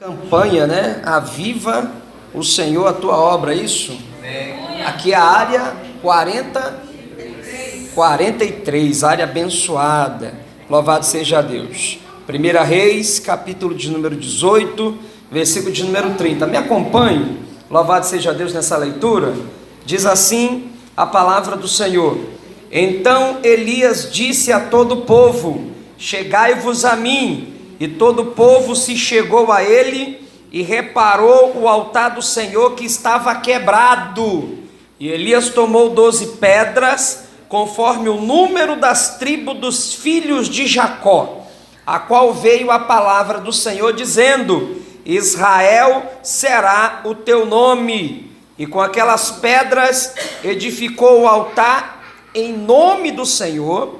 Campanha, né? Aviva o Senhor a tua obra, isso? Aqui é a área 43, área abençoada. Louvado seja Deus. 1 Reis, capítulo de número 18, versículo de número 30. Me acompanhe, louvado seja Deus, nessa leitura. Diz assim a palavra do Senhor: Então Elias disse a todo o povo: Chegai-vos a mim. E todo o povo se chegou a ele e reparou o altar do Senhor que estava quebrado. E Elias tomou 12 pedras, conforme o número das tribos dos filhos de Jacó, a qual veio a palavra do Senhor dizendo: Israel será o teu nome. E com aquelas pedras edificou o altar em nome do Senhor.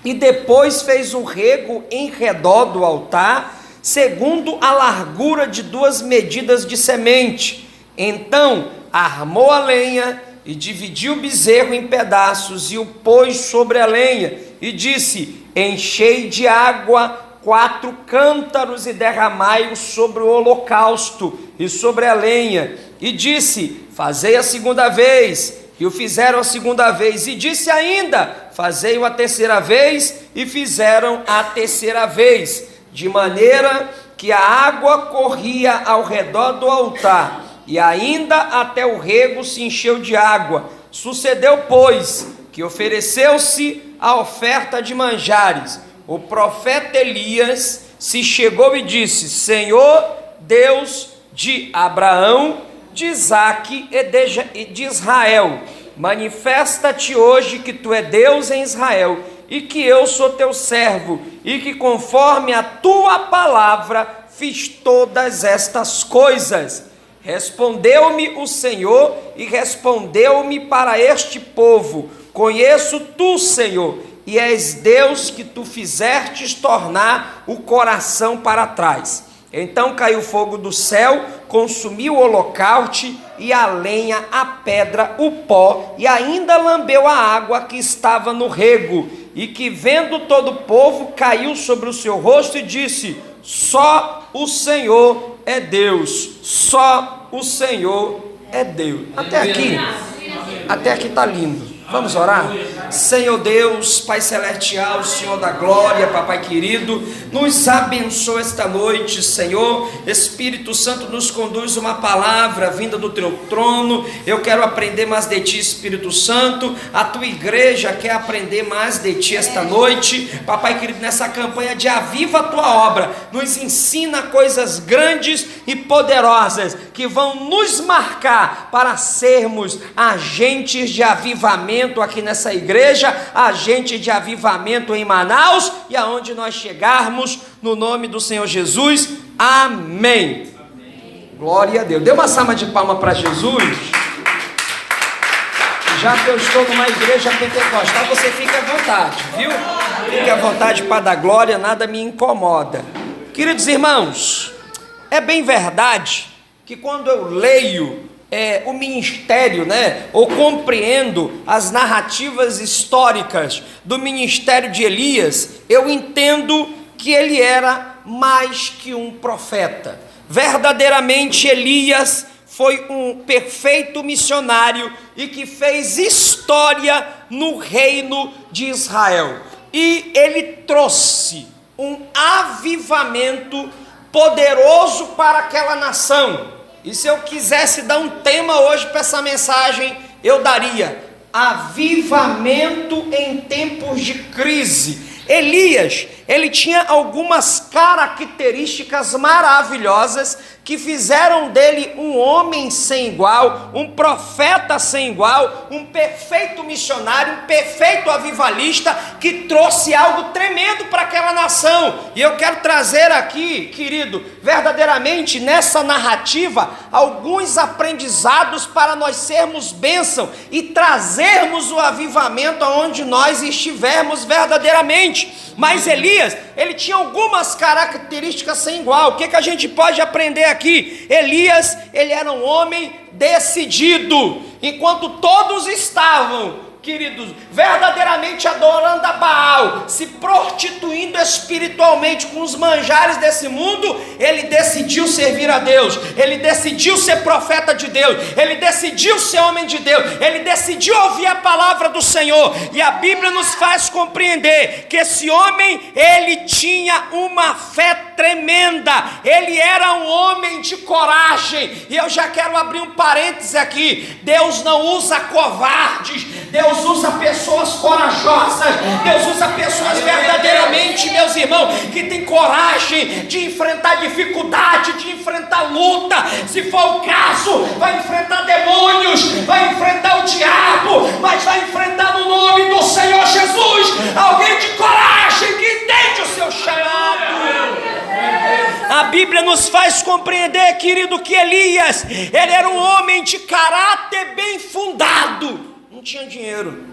E depois fez um rego em redor do altar, segundo a largura de 2 medidas de semente. Então armou a lenha e dividiu o bezerro em pedaços e o pôs sobre a lenha. E disse: Enchei de água 4 cântaros e derramai-o sobre o holocausto e sobre a lenha. E disse: Fazei a segunda vez. E o fizeram a segunda vez, e disse ainda: Fazei-o a terceira vez, e fizeram a terceira vez, de maneira que a água corria ao redor do altar, e ainda até o rego se encheu de água. Sucedeu, pois, que ofereceu-se a oferta de manjares. O profeta Elias se chegou e disse: Senhor Deus de Abraão, de Isaque e de Israel, manifesta-te hoje que tu é Deus em Israel, e que eu sou teu servo, e que conforme a tua palavra fiz todas estas coisas. Respondeu-me o Senhor, e respondeu-me para este povo: Conheço tu, Senhor, e és Deus que tu fizestes tornar o coração para trás. Então caiu fogo do céu, consumiu o holocausto e a lenha, a pedra, o pó, e ainda lambeu a água que estava no rego. E que, vendo todo o povo, caiu sobre o seu rosto e disse: Só o Senhor é Deus, só o Senhor é Deus. Até aqui está lindo. Vamos orar? Senhor Deus, Pai Celestial, Senhor da glória, Papai querido, nos abençoa esta noite, Senhor. Espírito Santo, nos conduz uma palavra vinda do teu trono. Eu quero aprender mais de ti, Espírito Santo. A tua igreja quer aprender mais de ti esta noite, Papai querido. Nessa campanha de aviva a tua obra, nos ensina coisas grandes e poderosas que vão nos marcar para sermos agentes de avivamento aqui nessa igreja, agente de avivamento em Manaus e aonde nós chegarmos, no nome do Senhor Jesus, amém. Glória a Deus. Dê uma salva de palma para Jesus. Já que eu estou numa igreja pentecostal, você fica à vontade, viu? Fique à vontade para dar glória, nada me incomoda. Queridos irmãos, é bem verdade que quando eu leio o ministério, ou compreendo as narrativas históricas do ministério de Elias, eu entendo que ele era mais que um profeta. Verdadeiramente Elias foi um perfeito missionário e que fez história no reino de Israel. E ele trouxe um avivamento poderoso para aquela nação. E se eu quisesse dar um tema hoje para essa mensagem, eu daria: avivamento em tempos de crise. Elias, ele tinha algumas características maravilhosas que fizeram dele um homem sem igual, um profeta sem igual, um perfeito missionário, um perfeito avivalista, que trouxe algo tremendo para aquela nação. E eu quero trazer aqui, querido, verdadeiramente nessa narrativa, alguns aprendizados para nós sermos bênção e trazermos o avivamento aonde nós estivermos verdadeiramente. Mas Elias, ele tinha algumas características sem igual. O que a gente pode aprender aqui? Elias, ele era um homem decidido. Enquanto todos estavam queridos, verdadeiramente adorando a Baal, se prostituindo espiritualmente com os manjares desse mundo, ele decidiu servir a Deus, ele decidiu ser profeta de Deus, ele decidiu ser homem de Deus, ele decidiu ouvir a palavra do Senhor. E a Bíblia nos faz compreender que esse homem, ele tinha uma fé tremenda, ele era um homem de coragem. E eu já quero abrir um parêntese aqui: Deus não usa covardes, Deus usa pessoas corajosas, Deus usa pessoas verdadeiramente, meus irmãos, que têm coragem de enfrentar dificuldade, de enfrentar luta, se for o caso, vai enfrentar demônios, vai enfrentar o diabo, mas vai enfrentar no nome do Senhor Jesus, alguém de coragem, que entende o seu chamado. A Bíblia nos faz compreender, querido, que Elias, ele era um homem de caráter bem fundado. Não tinha dinheiro,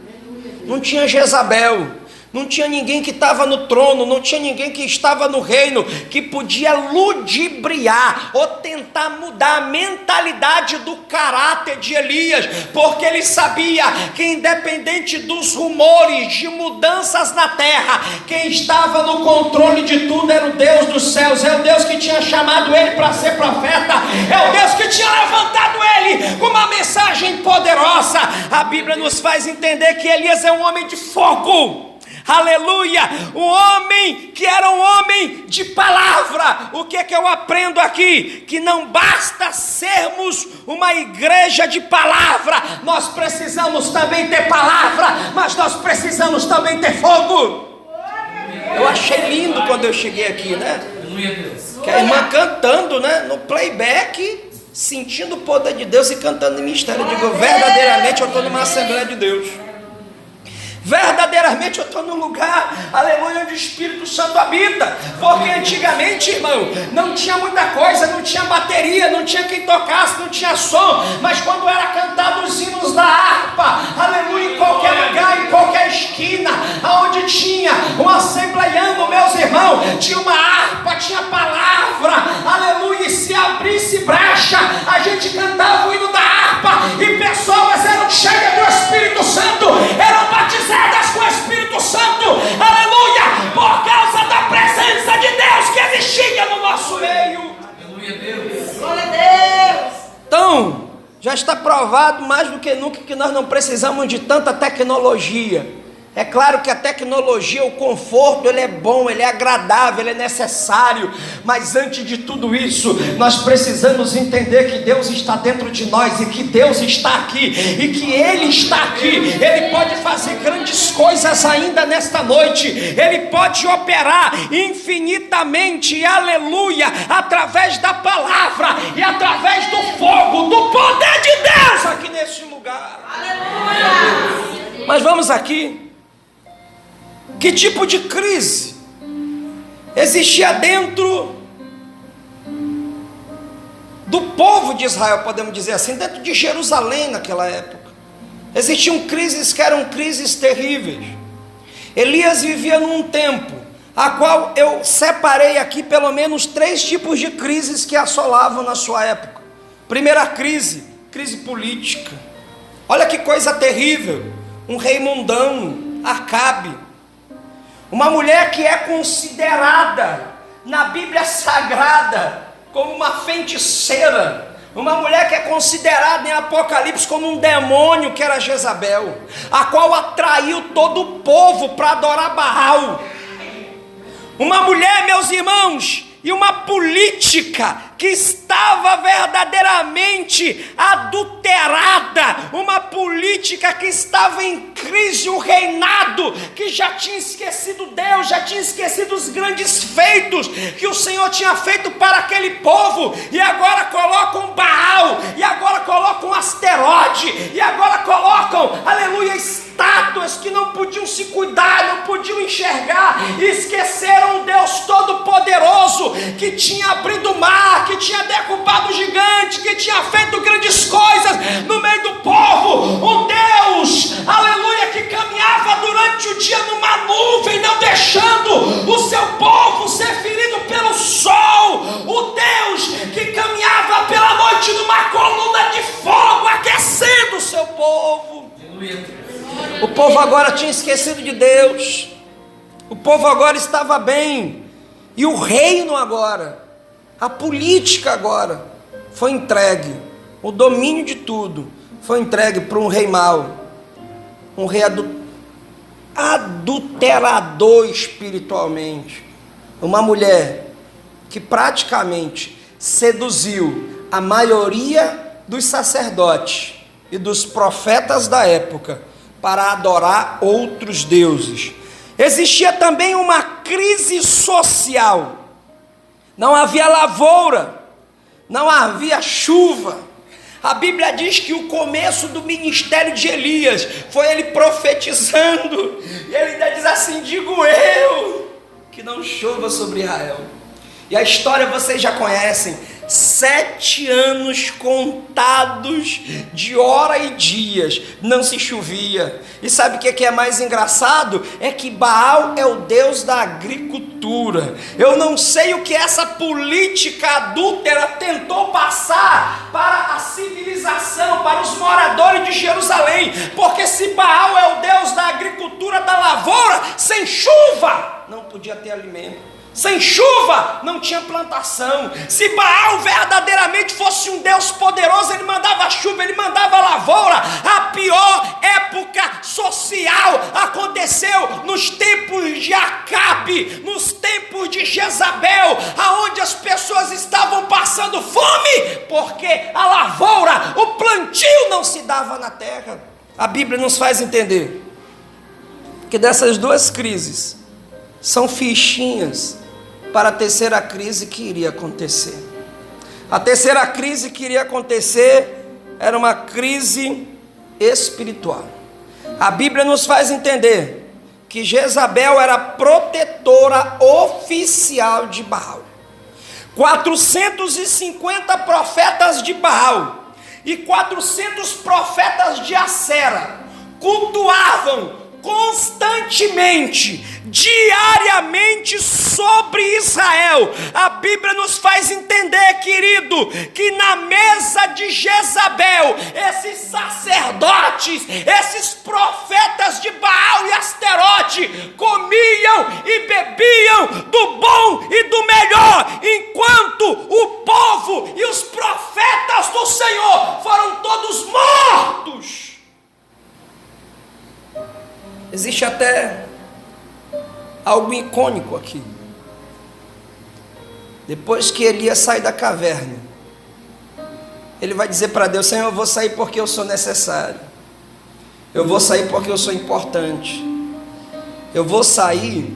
não tinha Jezabel, não tinha ninguém que estava no trono, não tinha ninguém que estava no reino, que podia ludibriar ou tentar mudar a mentalidade do caráter de Elias, porque ele sabia que, independente dos rumores de mudanças na terra, quem estava no controle de tudo era o Deus dos céus, é o Deus que tinha chamado ele para ser profeta, é o Deus que tinha levantado ele com uma mensagem poderosa. A Bíblia nos faz entender que Elias é um homem de fogo. Aleluia, um homem que era um homem de palavra. O que é que eu aprendo aqui? Que não basta sermos uma igreja de palavra, nós precisamos também ter palavra, mas nós precisamos também ter fogo. Eu achei lindo quando eu cheguei aqui, né? Que a irmã cantando, né? No playback, sentindo o poder de Deus e cantando em mistério. Eu digo, verdadeiramente eu estou numa Assembleia de Deus. Verdadeiramente eu estou num lugar, aleluia, onde o Espírito Santo habita. Porque antigamente, irmão, não tinha muita coisa, não tinha bateria, não tinha quem tocasse, não tinha som. Mas quando era cantado os hinos da harpa, aleluia, em qualquer lugar, em qualquer esquina, aonde tinha um assembleiano, meus irmãos, tinha uma harpa, tinha palavra, aleluia, e se abrisse brecha, a gente cantava o hino da harpa, e pessoas eram cheias do Espírito Santo, eram batizadas com o Espírito Santo, aleluia, por causa da presença de Deus que existia no nosso meio. Aleluia, Deus. Glória a Deus. Então, já está provado mais do que nunca que nós não precisamos de tanta tecnologia. É claro que a tecnologia, o conforto, ele é bom, ele é agradável, ele é necessário, mas antes de tudo isso, nós precisamos entender que Deus está dentro de nós e que Deus está aqui, e que Ele está aqui. Ele pode fazer grandes coisas ainda nesta noite, Ele pode operar infinitamente, aleluia, através da palavra e através do fogo, do poder de Deus aqui neste lugar. Aleluia! Mas vamos aqui. Que tipo de crise existia dentro do povo de Israel, podemos dizer assim, dentro de Jerusalém naquela época? Existiam crises que eram crises terríveis. Elias vivia num tempo a qual eu separei aqui pelo menos 3 tipos de crises que assolavam na sua época. Primeira crise, crise política. Olha que coisa terrível, um rei mundano, Acabe. Uma mulher que é considerada na Bíblia Sagrada como uma feiticeira. Uma mulher que é considerada em Apocalipse como um demônio, que era Jezabel, a qual atraiu todo o povo para adorar Baal. Uma mulher, meus irmãos, e uma política que estava verdadeiramente adulterada, uma política que estava em crise, um reinado que já tinha esquecido Deus, já tinha esquecido os grandes feitos que o Senhor tinha feito para aquele povo, e agora colocam Baal, e agora colocam Asteroide, e agora colocam, aleluia, estátuas que não podiam se cuidar, não podiam enxergar, e esqueceram o Deus Todo-Poderoso, que tinha abrido o mar, que tinha derrubado o gigante, que tinha feito grandes coisas no meio do povo. Um Deus, aleluia, que caminhava durante o dia numa nuvem, não deixando o seu povo ser ferido pelo sol. O Deus que caminhava pela noite numa coluna de fogo, aquecendo o seu povo. O povo agora tinha esquecido de Deus. O povo agora estava bem. E o reino agora, a política agora, foi entregue. O domínio de tudo foi entregue para um rei mau. Um rei adulterador espiritualmente. Uma mulher que praticamente seduziu a maioria dos sacerdotes e dos profetas da época para adorar outros deuses. Existia também uma crise social. Não havia lavoura, não havia chuva. A Bíblia diz que o começo do ministério de Elias foi ele profetizando. E ele ainda diz assim: digo eu, que não chova sobre Israel. E a história vocês já conhecem. 7 anos contados de hora e dias, não se chovia. E sabe o que é mais engraçado? É que Baal é o deus da agricultura. Eu não sei o que essa política adúltera tentou passar para a civilização, para os moradores de Jerusalém, porque se Baal é o deus da agricultura, da lavoura, sem chuva não podia ter alimento. Sem chuva não tinha plantação. Se Baal verdadeiramente fosse um Deus poderoso, ele mandava chuva, ele mandava lavoura. A pior época social aconteceu nos tempos de Acabe, nos tempos de Jezabel, aonde as pessoas estavam passando fome, porque a lavoura, o plantio não se dava na terra. A Bíblia nos faz entender que dessas duas crises são fichinhas para a terceira crise que iria acontecer. A terceira crise que iria acontecer era uma crise espiritual. A Bíblia nos faz entender que Jezabel era protetora oficial de Baal. 450 profetas de Baal e 400 profetas de Acera cultuavam constantemente, diariamente sobre Israel. A Bíblia nos faz entender, querido, que na mesa de Jezabel, esses sacerdotes, esses profetas de Baal e Asterote comiam e bebiam do bom e do melhor, enquanto o povo e os profetas do Senhor foram todos mortos. Existe até algo icônico aqui. Depois que Elias sai da caverna, ele vai dizer para Deus: Senhor, eu vou sair porque eu sou necessário. Eu vou sair porque eu sou importante. Eu vou sair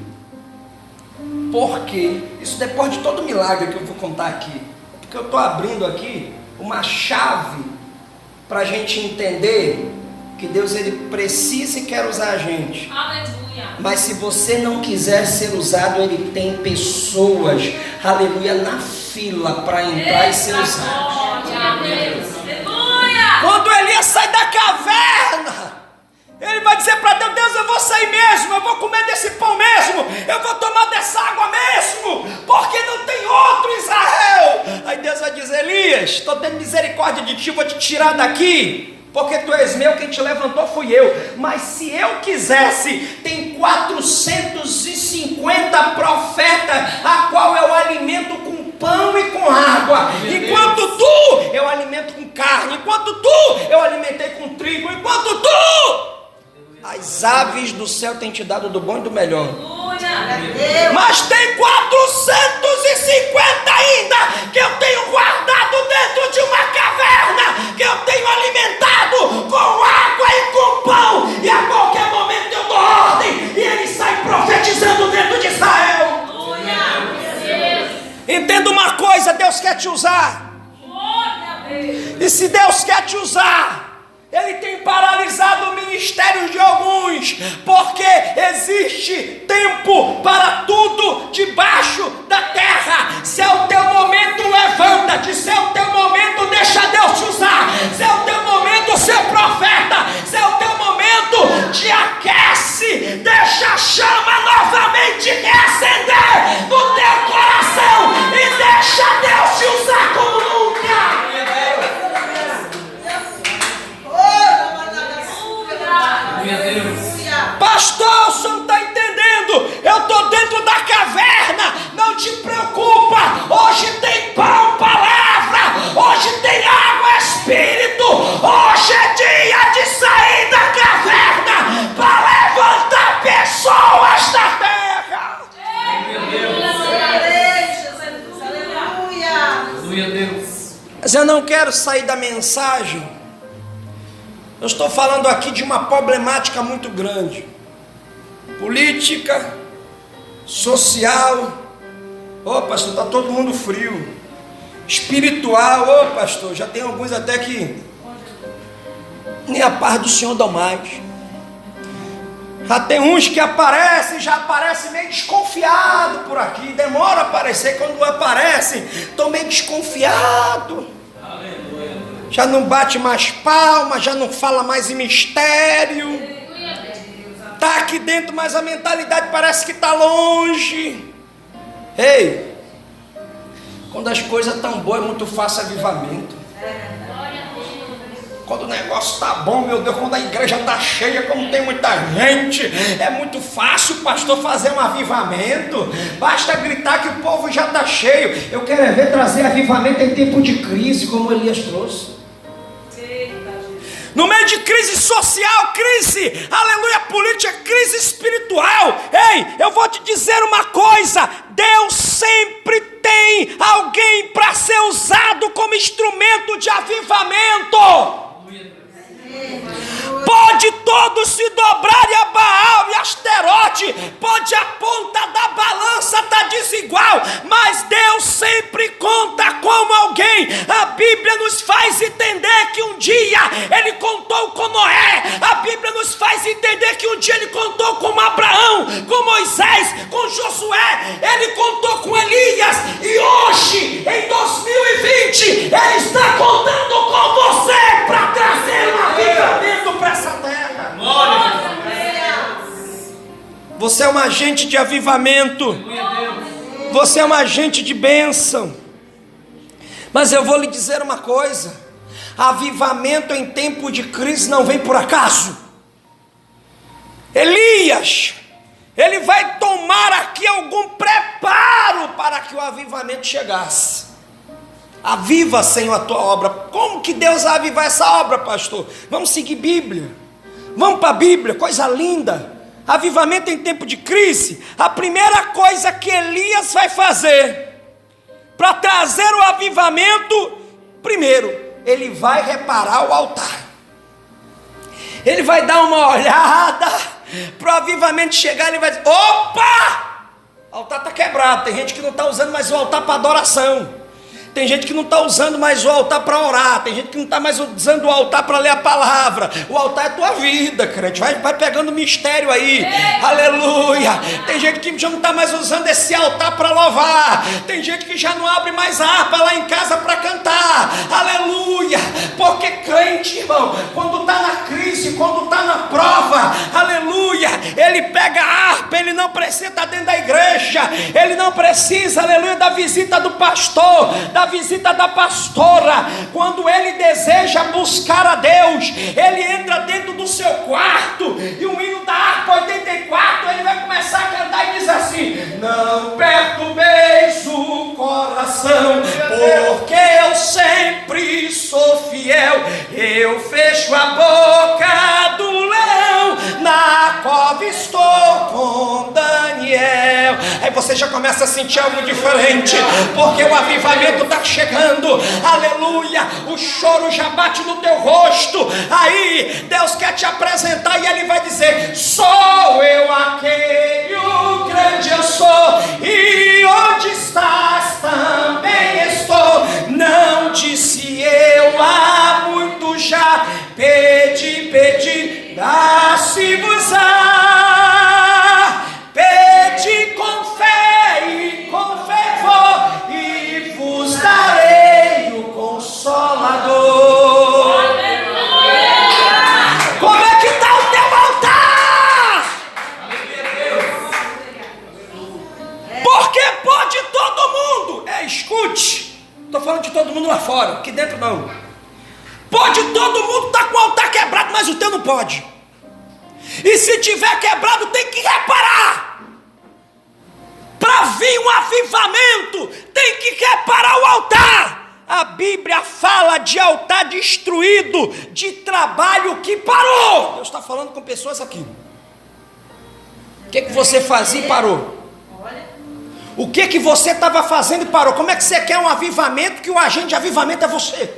porque, isso depois de todo o milagre que eu vou contar aqui, porque eu estou abrindo aqui uma chave para a gente entender que Deus, ele precisa e quer usar a gente. Aleluia. Mas se você não quiser ser usado, ele tem pessoas, aleluia, na fila para entrar e ser usado. Aleluia. Quando Elias sai da caverna, ele vai dizer para Deus: Deus, eu vou sair mesmo, eu vou comer desse pão mesmo, eu vou tomar dessa água mesmo, porque não tem outro Israel. Aí Deus vai dizer: Elias, estou tendo misericórdia de ti, vou te tirar daqui, porque tu és meu, quem te levantou fui eu. Mas se eu quisesse, tem 450 profetas, a qual eu alimento com pão e com água, enquanto tu eu alimento com carne, enquanto tu eu alimentei com trigo, enquanto tu as aves do céu têm te dado do bom e do melhor. Mas tem 450 ainda que eu tenho guardado dentro de uma caverna, que eu tenho alimentado com água e com pão, e a qualquer momento eu dou ordem e ele sai profetizando dentro de Israel. Entenda uma coisa: Deus quer te usar. E se Deus quer te usar, ele tem paralisado o ministério de alguns, porque existe tempo para tudo debaixo da terra. Se é o teu momento, levanta-te. Se é o teu momento, deixa Deus te usar. Se é o teu momento, ser profeta. Se é o teu momento, te aquece. Deixa a chama novamente reacender no teu coração e deixa Deus te usar como nunca. Aleluia, Deus. Mas eu não quero sair da mensagem. Eu estou falando aqui de uma problemática muito grande. Política, social. Ô pastor, está todo mundo frio. Espiritual, ô pastor, já tem alguns até que nem a paz do Senhor dão mais. Já tem uns que aparecem, já aparecem meio desconfiado por aqui. Demora a aparecer, quando aparecem, estou meio desconfiado. Já não bate mais palma, já não fala mais em mistério. Está aqui dentro, mas a mentalidade parece que está longe. Ei, quando as coisas estão boas é muito fácil avivamento. Quando o negócio está bom, meu Deus, quando a igreja está cheia, como tem muita gente, é muito fácil o pastor fazer um avivamento. Basta gritar que o povo já está cheio. Eu quero ver trazer avivamento em tempo de crise, como Elias trouxe. No meio de crise social, crise, aleluia, política, crise espiritual. Ei, eu vou te dizer uma coisa: Deus sempre tem alguém para ser usado como instrumento de avivamento. Pode todos se dobrarem a Baal e Asterote, pode a ponta da balança estar desigual, mas Deus sempre conta como alguém. A Bíblia nos faz entender que um dia Ele contou com Noé, a Bíblia nos faz entender que um dia Ele contou com Abraão, com Moisés, com Josué, Ele contou com Elias, e hoje, em 2020, Ele está contando com você para trazer um avivamento para essa terra. Você é um agente de avivamento. Você é um agente de bênção. Mas eu vou lhe dizer uma coisa: avivamento em tempo de crise não vem por acaso. Elias, ele vai tomar aqui algum preparo para que o avivamento chegasse. Aviva, Senhor, a tua obra. Como que Deus vai avivar essa obra, pastor? Vamos seguir Bíblia. Vamos para a Bíblia, coisa linda. Avivamento em tempo de crise. A primeira coisa que Elias vai fazer para trazer o avivamento, primeiro, ele vai reparar o altar. Ele vai dar uma olhada para o avivamento chegar. Ele vai dizer: opa, o altar está quebrado. Tem gente que não está usando mais o altar para adoração. Tem gente que não está usando mais o altar para orar. Tem gente que não está mais usando o altar para ler a palavra. O altar é a tua vida, crente. Vai pegando mistério aí. Aleluia. Tem gente que já não está mais usando esse altar para louvar. Tem gente que já não abre mais a harpa lá em casa para cantar. Aleluia. Porque crente, irmão, quando está na crise, quando está na prova, aleluia, ele pega a harpa. Ele não precisa estar dentro da igreja. Ele não precisa, aleluia, da visita do pastor, da visita da pastora. Quando ele deseja buscar a Deus, ele entra dentro do seu quarto, e o hino da harpa 84, ele vai começar a cantar e diz assim: não perturbeis o coração, porque eu sempre sou fiel. Eu fecho a boca do leão, na cova estou com Daniel. Aí você já começa a sentir algo diferente, porque o avivamento está chegando. Aleluia. O choro já bate no teu rosto. Aí Deus quer te apresentar e Ele vai dizer: sou eu aquele, o grande eu sou, e onde estás também estou. Não disse eu há muito já, pedi, dá-se-vos-á. Pedi com fé e com fervor, e vos darei o Consolador. Aleluia! Como é que está o teu altar? Porque pode todo mundo. Escute, estou falando de todo mundo lá fora, aqui dentro não. Pode todo mundo estar com o altar quebrado, mas o teu não pode. E se tiver quebrado, tem que reparar. Para vir um avivamento, tem que reparar o altar. A Bíblia fala de altar destruído, de trabalho que parou. Deus está falando com pessoas aqui. O que você fazia e parou? O que que você estava fazendo e parou? Como é que você quer um avivamento que o agente de avivamento é você?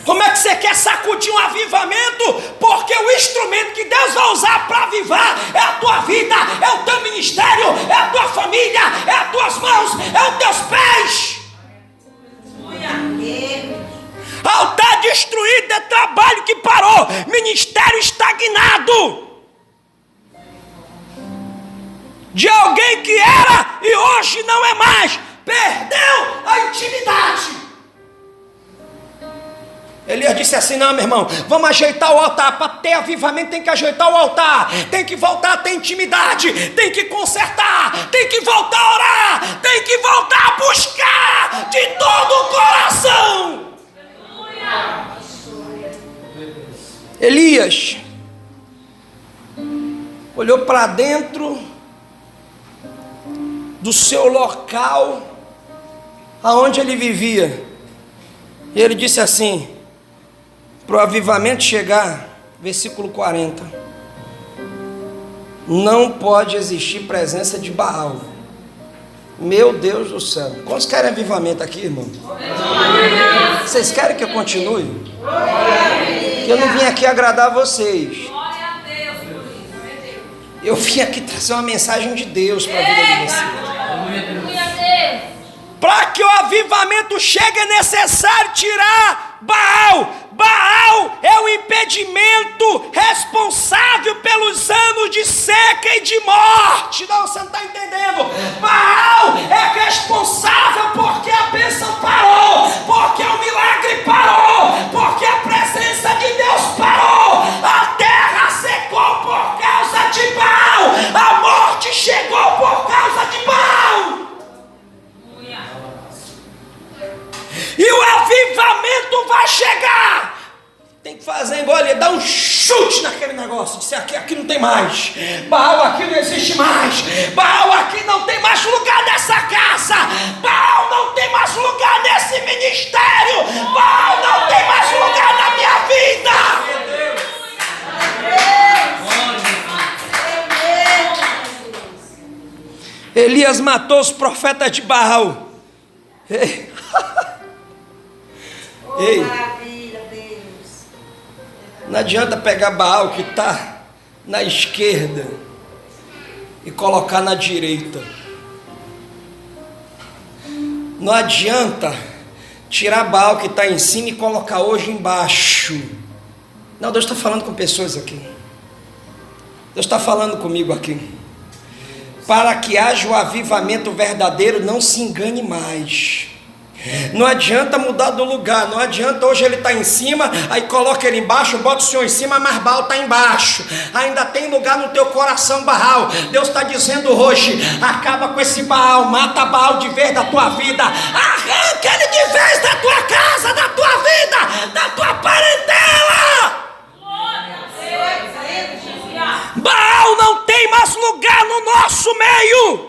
Como é que você quer sacudir um avivamento? Porque o instrumento que Deus vai usar para avivar é a tua vida, é o teu ministério, é a tua família, é as tuas mãos, é os teus pés. Altar destruído é trabalho que parou, ministério estagnado de alguém que era e hoje não é mais, perdeu a intimidade. Elias disse assim: não, meu irmão, vamos ajeitar o altar. Para ter avivamento tem que ajeitar o altar, tem que voltar a ter intimidade, tem que consertar, tem que voltar a orar, tem que voltar a buscar de todo o coração. Elias olhou para dentro do seu local aonde ele vivia, e ele disse assim: para o avivamento chegar, versículo 40, não pode existir presença de Baal. Meu Deus do céu, quantos querem avivamento aqui, irmão? Vocês querem que eu continue? Eu não vim aqui agradar vocês, eu vim aqui trazer uma mensagem de Deus para a vida de vocês. Para que o avivamento chegue é necessário tirar Baal. Baal é o impedimento responsável pelos anos de seca e de morte. Não, você não está entendendo. Baal é responsável porque a bênção parou, porque o milagre parou, porque a presença de Deus parou. A terra secou por causa de Baal, a morte chegou por causa de Baal. E o avivamento vai chegar. Tem que fazer igual ele, dar um chute naquele negócio. Dizer aqui não tem mais. Baal aqui não existe mais. Baal aqui não tem mais lugar nessa casa. Baal não tem mais lugar nesse ministério. Baal não tem mais lugar na minha vida. Elias matou os profetas de Baal. Ei. Ei, não adianta pegar Baal que está na esquerda e colocar na direita. Não adianta tirar Baal que está em cima e colocar hoje embaixo. Não, Deus está falando com pessoas aqui. Deus está falando comigo aqui. Para que haja o avivamento verdadeiro, não se engane mais. Não adianta mudar do lugar, não adianta hoje ele está em cima, aí coloca ele embaixo, bota o Senhor em cima, mas Baal está embaixo. Ainda tem lugar no teu coração, Baal. Deus está dizendo hoje: acaba com esse Baal, mata Baal de vez da tua vida, arranca ele de vez da tua casa, da tua vida, da tua parentela. Baal não tem mais lugar no nosso meio.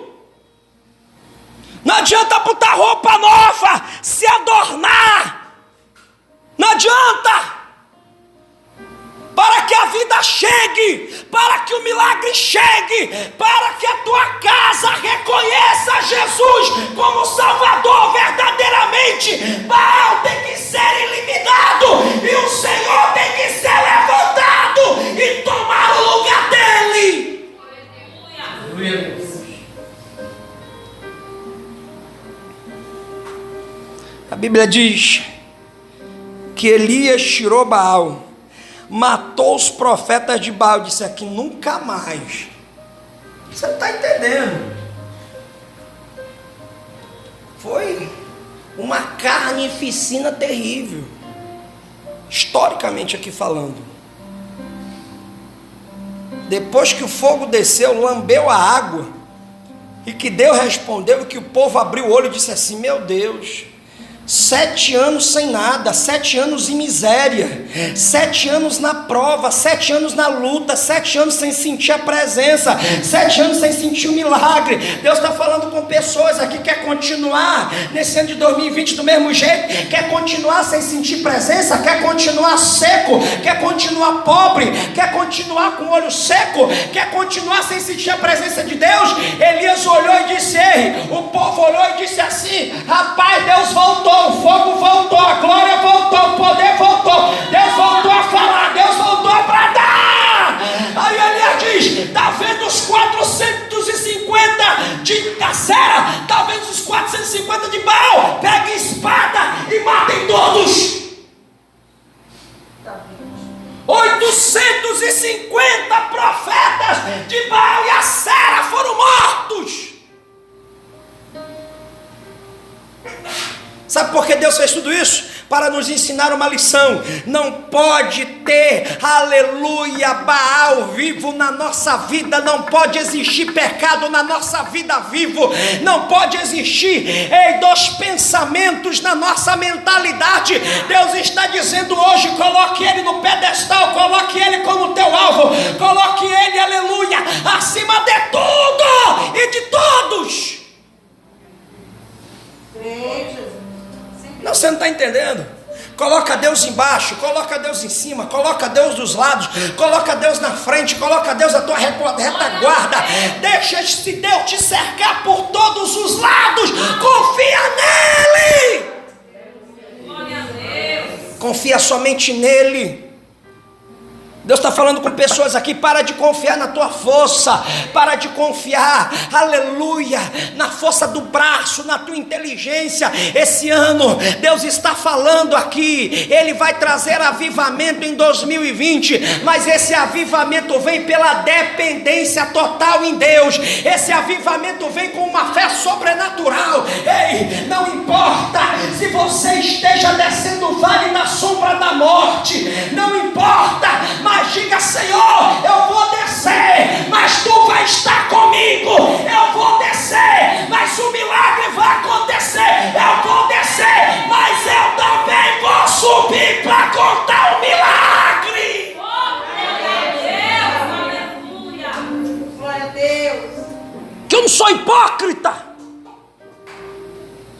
Não adianta botar roupa nova, se adornar. Não adianta. Para que a vida chegue, para que o milagre chegue, para que a tua casa reconheça Jesus como Salvador verdadeiramente, Baal tem que ser eliminado e o Senhor tem que ser levantado e tomar o lugar dele. Aleluia. A Bíblia diz que Elias tirou Baal, matou os profetas de Baal, disse aqui: nunca mais. Você não está entendendo? Foi uma carnificina terrível, historicamente aqui falando. Depois que o fogo desceu, lambeu a água, e que Deus respondeu, e que o povo abriu o olho e disse assim: meu Deus, 7 anos sem nada, 7 anos em miséria, 7 anos na prova, 7 anos na luta, 7 anos sem sentir a presença, 7 anos sem sentir o milagre. Deus está falando com pessoas aqui que quer continuar nesse ano de 2020 do mesmo jeito, quer continuar sem sentir presença, quer continuar seco, quer continuar pobre, quer continuar com o olho seco, quer continuar sem sentir a presença de Deus. Elias olhou e disse: ei, o povo olhou e disse assim: rapaz, Deus voltou, o fogo voltou, a glória voltou, o poder voltou, Deus voltou a falar, Deus voltou a bradar. Aí Elias diz: está vendo os 450 de Acera, está vendo os 450 de Baal? Pega espada e matem todos. 850 profetas de Baal e Acera foram mortos. Sabe por que Deus fez tudo isso? Para nos ensinar uma lição. Não pode ter, aleluia, Baal vivo na nossa vida. Não pode existir pecado na nossa vida vivo. Não pode existir dois pensamentos na nossa mentalidade. Deus está dizendo hoje: coloque ele no pedestal, coloque ele como teu alvo, coloque ele, aleluia, acima de tudo e de todos. Não, você não está entendendo. Coloca Deus embaixo, coloca Deus em cima, coloca Deus dos lados, coloca Deus na frente, coloca Deus na tua retaguarda. Deixa esse Deus te cercar por todos os lados. Confia nele. Confia somente nele. Deus está falando com pessoas aqui: para de confiar na tua força, para de confiar, aleluia, na força do braço, na tua inteligência. Esse ano Deus está falando aqui, Ele vai trazer avivamento em 2020, mas esse avivamento vem pela dependência total em Deus. Esse avivamento vem com uma fé sobrenatural. Ei, não importa se você esteja descendo o vale da sombra da morte, não importa, mas diga: Senhor, eu vou descer, mas tu vai estar comigo. Eu vou descer, mas o milagre vai acontecer. Eu vou descer, mas eu também vou subir para contar o milagre. Glória a Deus. Que eu não sou hipócrita,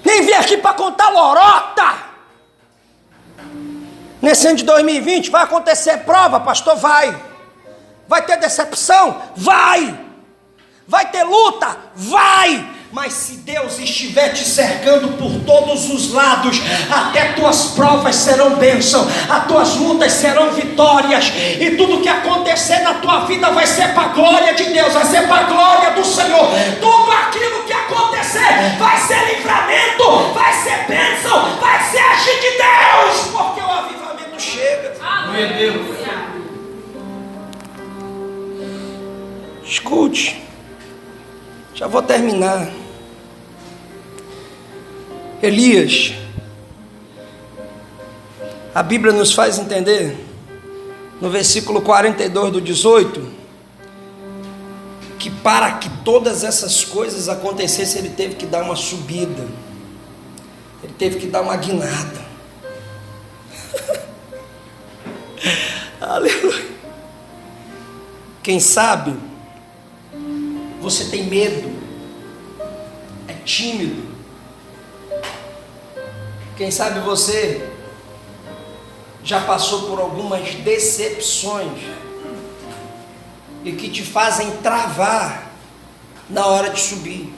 nem vim aqui para contar lorota. Nesse ano de 2020 vai acontecer prova, pastor? Vai ter decepção? Vai ter luta? Vai. Mas se Deus estiver te cercando por todos os lados, até tuas provas serão bênção, as tuas lutas serão vitórias, e tudo que acontecer na tua vida vai ser para a glória de Deus, vai ser para a glória do Senhor. Tudo aquilo que acontecer vai ser livramento, vai ser bênção, vai ser agir de Deus, porque o avivamento chega. Meu Deus. Escute, já vou terminar. Elias, a Bíblia nos faz entender, no versículo 42 do 18, que para que todas essas coisas acontecessem, ele teve que dar uma subida, ele teve que dar uma guinada. Aleluia. Quem sabe você tem medo, é tímido. Quem sabe você já passou por algumas decepções e que te fazem travar na hora de subir.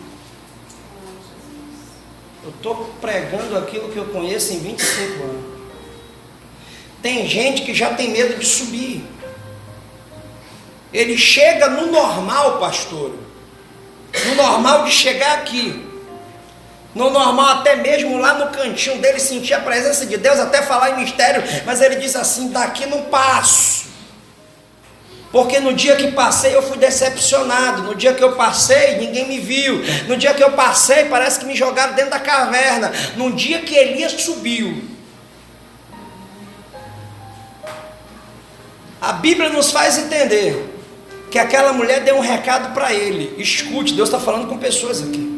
Eu estou pregando aquilo que eu conheço em 25 anos. Tem gente que já tem medo de subir. Ele chega no normal, pastor, no normal de chegar aqui, no normal até mesmo lá no cantinho dele sentir a presença de Deus, até falar em mistério, mas ele diz assim: daqui não passo, porque no dia que passei eu fui decepcionado, no dia que eu passei ninguém me viu, no dia que eu passei parece que me jogaram dentro da caverna. No dia que Elias subiu, a Bíblia nos faz entender que aquela mulher deu um recado para ele. Escute, Deus está falando com pessoas aqui.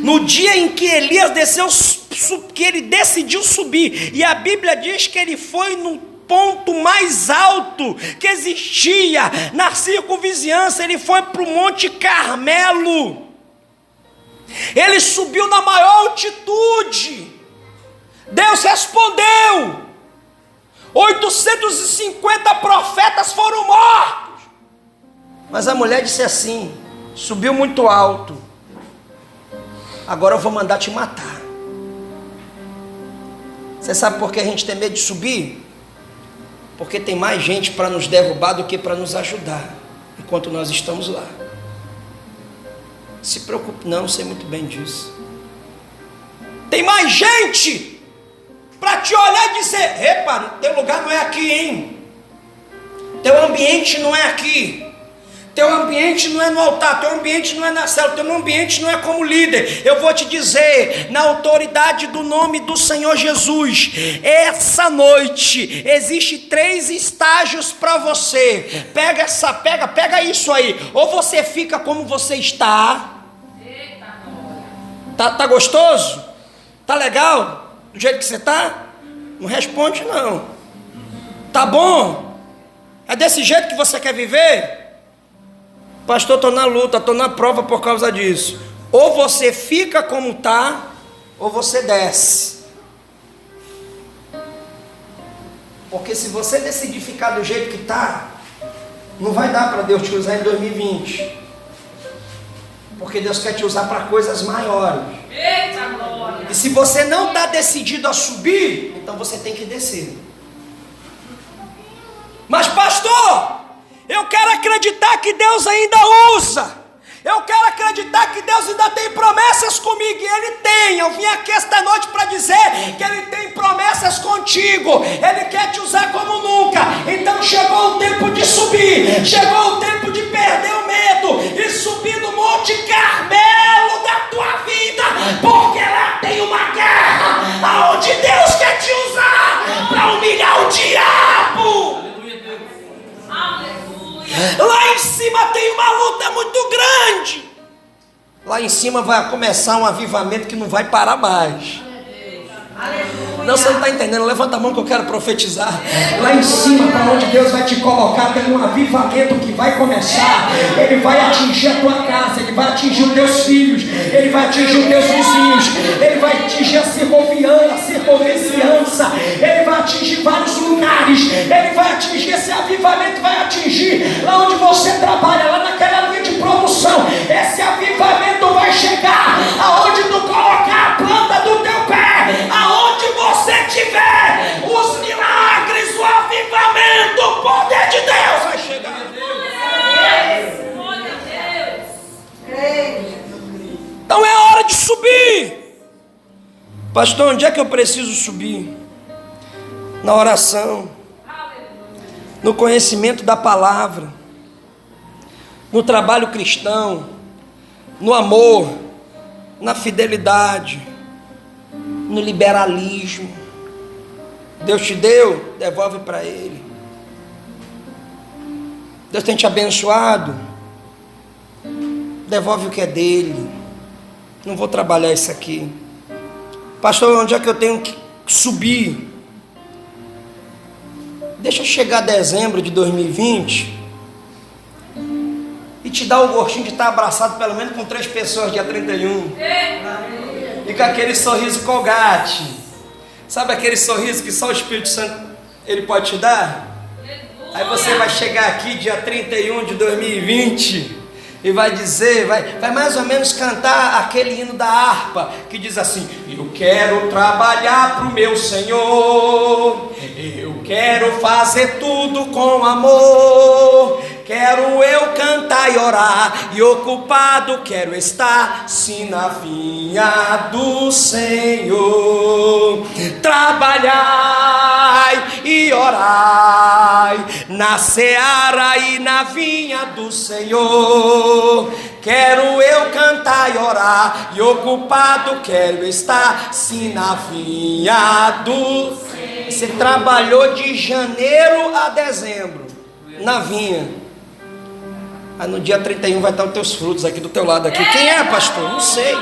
no dia em que Elias desceu, que ele decidiu subir, e a Bíblia diz que ele foi no ponto mais alto que existia na circunvizinhança, ele foi para o Monte Carmelo, ele subiu na maior altitude. Deus respondeu, 850 profetas foram mortos, mas a mulher disse assim: subiu muito alto, agora eu vou mandar te matar. Você sabe por que a gente tem medo de subir? Porque tem mais gente para nos derrubar do que para nos ajudar, enquanto nós estamos lá. Se preocupe não, sei muito bem disso. Tem mais gente para te olhar e dizer: repara, teu lugar não é aqui, hein? Teu ambiente não é aqui. Teu ambiente não é no altar, teu ambiente não é na célula, teu ambiente não é como líder. Eu vou te dizer, na autoridade do nome do Senhor Jesus, essa noite existe 3 estágios para você. Pega isso aí. Ou você fica como você está. Tá gostoso? Tá legal? Do jeito que você tá? Não responde não. Tá bom? É desse jeito que você quer viver? Pastor, estou na luta, estou na prova por causa disso. Ou você fica como está, ou você desce. Porque se você decidir ficar do jeito que está, não vai dar para Deus te usar em 2020. Porque Deus quer te usar para coisas maiores. Eita glória! E se você não está decidido a subir, então você tem que descer. Mas pastor, eu quero acreditar que Deus ainda usa. Eu quero acreditar que Deus ainda tem promessas comigo. E Ele tem. Eu vim aqui esta noite para dizer que Ele tem promessas contigo. Ele quer te usar como nunca. Então chegou o tempo de subir. Chegou o tempo de perder o medo e subir no Monte Carmelo da tua vida. Porque lá tem uma guerra onde Deus quer te usar para humilhar o diabo. Lá em cima tem uma luta muito grande. Lá em cima vai começar um avivamento que não vai parar mais. Não, você não está entendendo. Levanta a mão que eu quero profetizar. Lá em cima, para onde Deus vai te colocar, tem um avivamento que vai começar. Ele vai atingir a tua casa, ele vai atingir os teus filhos, ele vai atingir os teus vizinhos, ele vai atingir a circunvizinhança, ele vai atingir vários lugares. Ele vai atingir, esse avivamento vai atingir lá onde você trabalha, lá naquela linha de produção. Esse avivamento vai chegar aonde tu colocar a planta do teu pé, aonde você tiver os milagres, o avivamento, o poder de Deus vai chegar. Então é hora de subir. Pastor, onde é que eu preciso subir? Na oração, no conhecimento da palavra, no trabalho cristão, no amor, na fidelidade, no liberalismo. Deus te deu, devolve para Ele. Deus tem te abençoado, devolve o que é dele. Não vou trabalhar isso aqui. Pastor, onde é que eu tenho que subir? Deixa chegar dezembro de 2020 e te dar o gostinho de estar abraçado pelo menos com 3 pessoas dia 31. E com aquele sorriso Colgate. Sabe aquele sorriso que só o Espírito Santo ele pode te dar? Aí você vai chegar aqui dia 31 de 2020 e vai dizer, vai mais ou menos cantar aquele hino da harpa que diz assim: eu quero trabalhar para o meu Senhor, eu quero fazer tudo com amor, quero eu cantar e orar, e ocupado quero estar, sim, na vinha do Senhor. Trabalhai e orai na seara e na vinha do Senhor. Quero eu cantar e orar, e ocupado quero estar, sim, na vinha do Senhor. Você trabalhou de janeiro a dezembro na vinha. Aí no dia 31 vai estar os teus frutos aqui do teu lado aqui. Quem é, pastor? Não sei.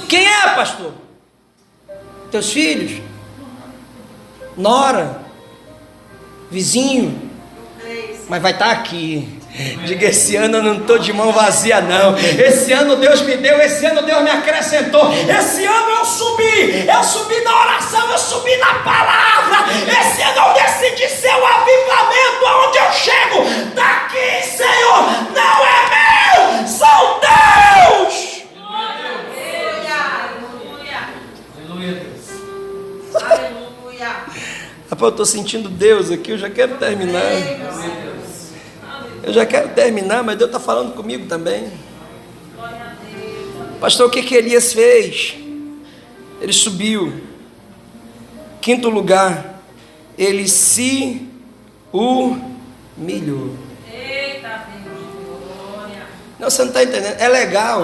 Quem é, pastor? Teus filhos? Nora? Vizinho? Mas vai estar aqui. Diga, esse ano eu não estou de mão vazia não. Esse ano Deus me deu, esse ano Deus me acrescentou. Esse ano eu subi na oração, eu subi na palavra. Esse ano eu decidi ser o avivamento aonde eu chego. Daqui, Senhor, não é meu, são Deus. Aleluia, Deus. Aleluia. Rapaz, eu estou sentindo Deus aqui, eu já quero terminar. Eu já quero terminar, mas Deus está falando comigo também. Pastor, o que Elias fez? Ele subiu. Quinto lugar, ele se humilhou. Eita Deus, glória. Não, você não está entendendo. É legal.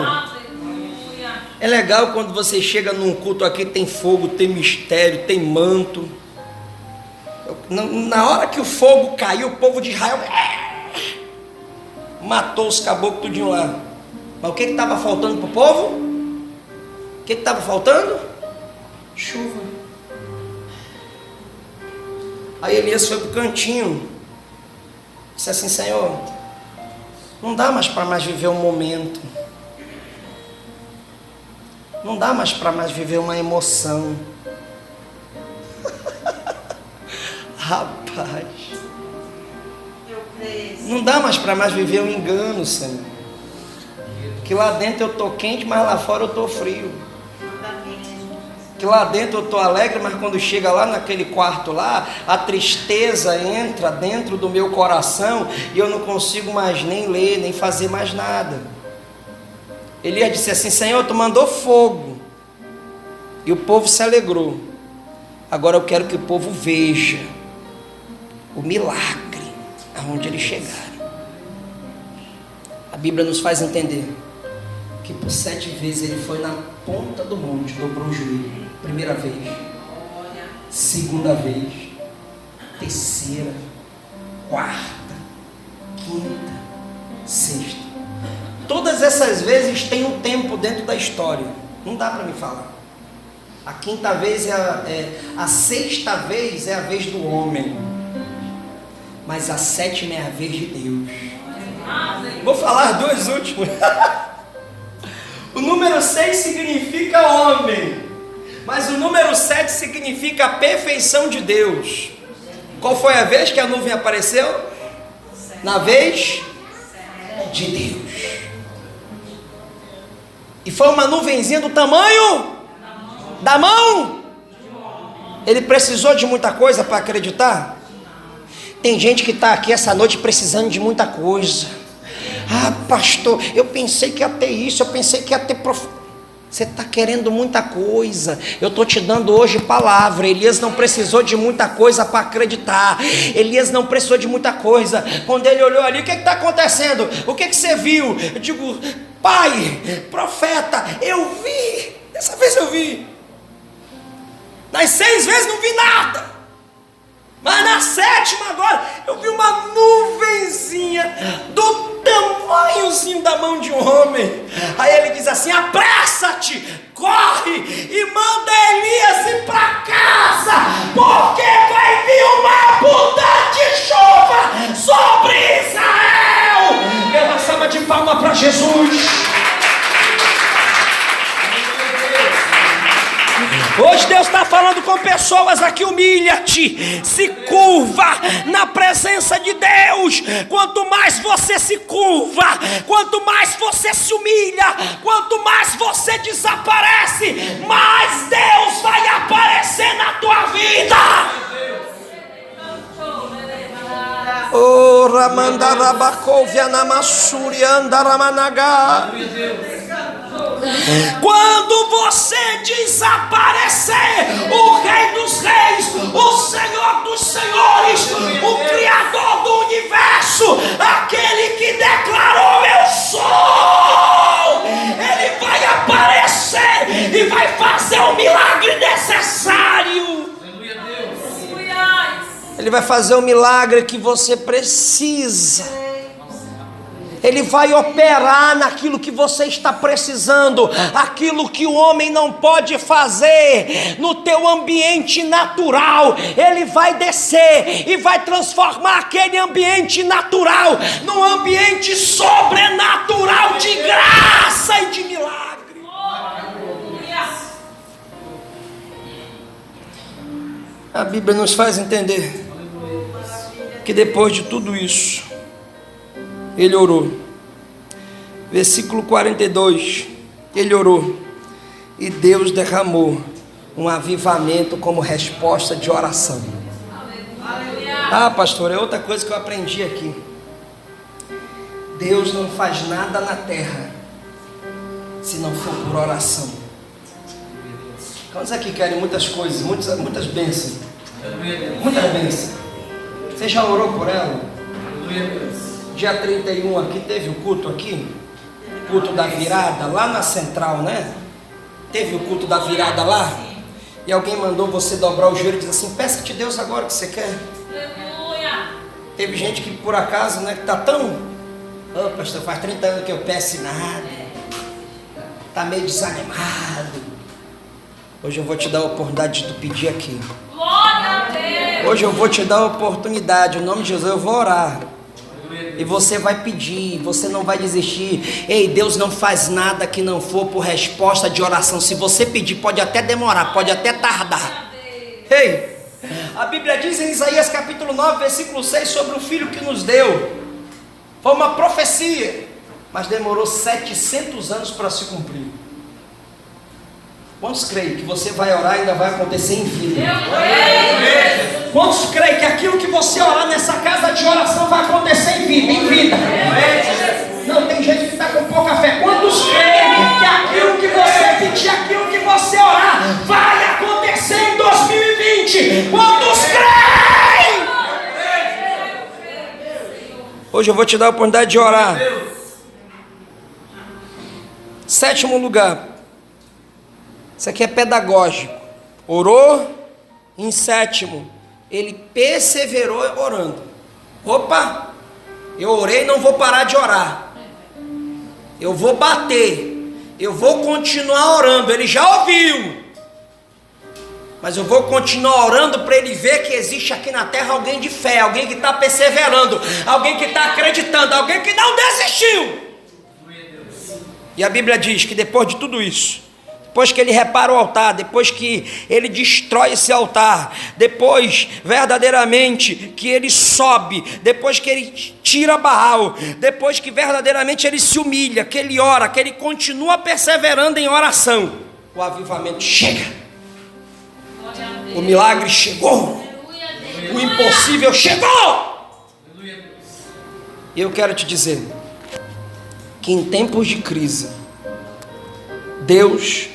É legal quando você chega num culto aqui, tem fogo, tem mistério, tem manto. Na hora que o fogo caiu, o povo de Israel matou os caboclos tudinho lá. Mas o que estava faltando para o povo? O que estava faltando? Chuva. Aí Elias foi para o cantinho, disse assim: Senhor, não dá mais para mais viver um momento, não dá mais para mais viver uma emoção. Rapaz, não dá mais para mais viver um engano, Senhor. Que lá dentro eu estou quente, mas lá fora eu estou frio. Que lá dentro eu estou alegre, mas quando chega lá naquele quarto lá, a tristeza entra dentro do meu coração e eu não consigo mais nem ler, nem fazer mais nada. Elias disse assim: Senhor, tu mandou fogo e o povo se alegrou. Agora eu quero que o povo veja o milagre aonde eles chegaram. A Bíblia nos faz entender que por 7 vezes ele foi na ponta do monte, dobrou o joelho. Primeira vez, segunda vez, terceira, quarta, quinta, sexta. Todas essas vezes tem um tempo dentro da história. Não dá para me falar. A quinta vez a sexta vez é a vez do homem, mas a 7ª é a vez de Deus. Vou falar 2 últimos. O número 6 significa homem, mas o número 7 significa a perfeição de Deus. Qual foi a vez que a nuvem apareceu? Na vez de Deus. E foi uma nuvenzinha do tamanho da mão. Ele precisou de muita coisa para acreditar? Tem gente que está aqui essa noite precisando de muita coisa. Ah, pastor, eu pensei que ia ter isso, eu pensei que ia ter Você está querendo muita coisa. Eu estou te dando hoje palavra. Elias não precisou de muita coisa para acreditar. Elias não precisou de muita coisa. Quando ele olhou ali, o que está acontecendo? O que você viu? Eu digo: pai, profeta, eu vi. Dessa vez eu vi. Nas 6 vezes não vi nada. Mas na 7ª agora, eu vi uma nuvenzinha do tamanhozinho da mão de um homem. Aí ele diz assim: apressa-te, corre e manda Elias ir para casa, porque vai vir uma abundante chuva sobre Israel. Dê uma salva de palma para Jesus. Hoje Deus está falando com pessoas aqui: humilha-te, se curva na presença de Deus. Quanto mais você se curva, quanto mais você se humilha, quanto mais você desaparece, mais Deus vai aparecer na tua vida. Oh, Ramandarabakovia Namassuri Andaramanaga. Quando você desaparecer, o Rei dos Reis, o Senhor dos Senhores, o Criador do Universo, aquele que declarou eu sou, ele vai aparecer e vai fazer o milagre necessário. Ele vai fazer o milagre que você precisa. Ele vai operar naquilo que você está precisando, aquilo que o homem não pode fazer, no teu ambiente natural. Ele vai descer e vai transformar aquele ambiente natural num ambiente sobrenatural de graça e de milagre. A Bíblia nos faz entender que depois de tudo isso, ele orou. Versículo 42, ele orou, e Deus derramou um avivamento como resposta de oração. Ah, pastor, é outra coisa que eu aprendi aqui. Deus não faz nada na terra se não for por oração. Quantos aqui querem muitas coisas, muitas bênçãos? Muitas bênçãos. Você já orou por ela? Dia 31 aqui teve o culto aqui, culto da virada, lá na central, né? Teve o culto da virada lá, e alguém mandou você dobrar o joelho e dizer assim: peça-te Deus agora o que você quer. Teve gente que por acaso, né, que está tão, pastor, faz 30 anos que eu peço nada, está meio desanimado. Hoje eu vou te dar a oportunidade de tu pedir aqui. Hoje eu vou te dar a oportunidade, em nome de Jesus eu vou orar. E você vai pedir, você não vai desistir. Ei, Deus não faz nada que não for por resposta de oração. Se você pedir, pode até demorar, pode até tardar. Ei, a Bíblia diz em Isaías capítulo 9, versículo 6, sobre o filho que nos deu. Foi uma profecia, mas demorou 700 anos para se cumprir. Quantos creem que você vai orar e ainda vai acontecer em vida? Quantos creem que aquilo que você orar nessa casa de oração vai acontecer em vida? Em vida. Não, tem gente que está com pouca fé. Quantos creem que aquilo que você pedir, aquilo que você orar, vai acontecer em 2020? Quantos creem? Hoje eu vou te dar a oportunidade de orar. Sétimo lugar. Isso aqui é pedagógico. Orou. Em sétimo, ele perseverou orando. Opa, eu orei, não vou parar de orar. Eu vou bater. Eu vou continuar orando. Ele já ouviu, mas eu vou continuar orando para ele ver que existe aqui na terra alguém de fé, alguém que está perseverando, alguém que está acreditando, alguém que não desistiu. E a Bíblia diz que depois de tudo isso, depois que ele repara o altar, depois que ele destrói esse altar, depois verdadeiramente que ele sobe, depois que ele tira Baal, depois que verdadeiramente ele se humilha, que ele ora, que ele continua perseverando em oração, o avivamento chega, o milagre chegou, o impossível chegou. E eu quero te dizer que em tempos de crise, Deus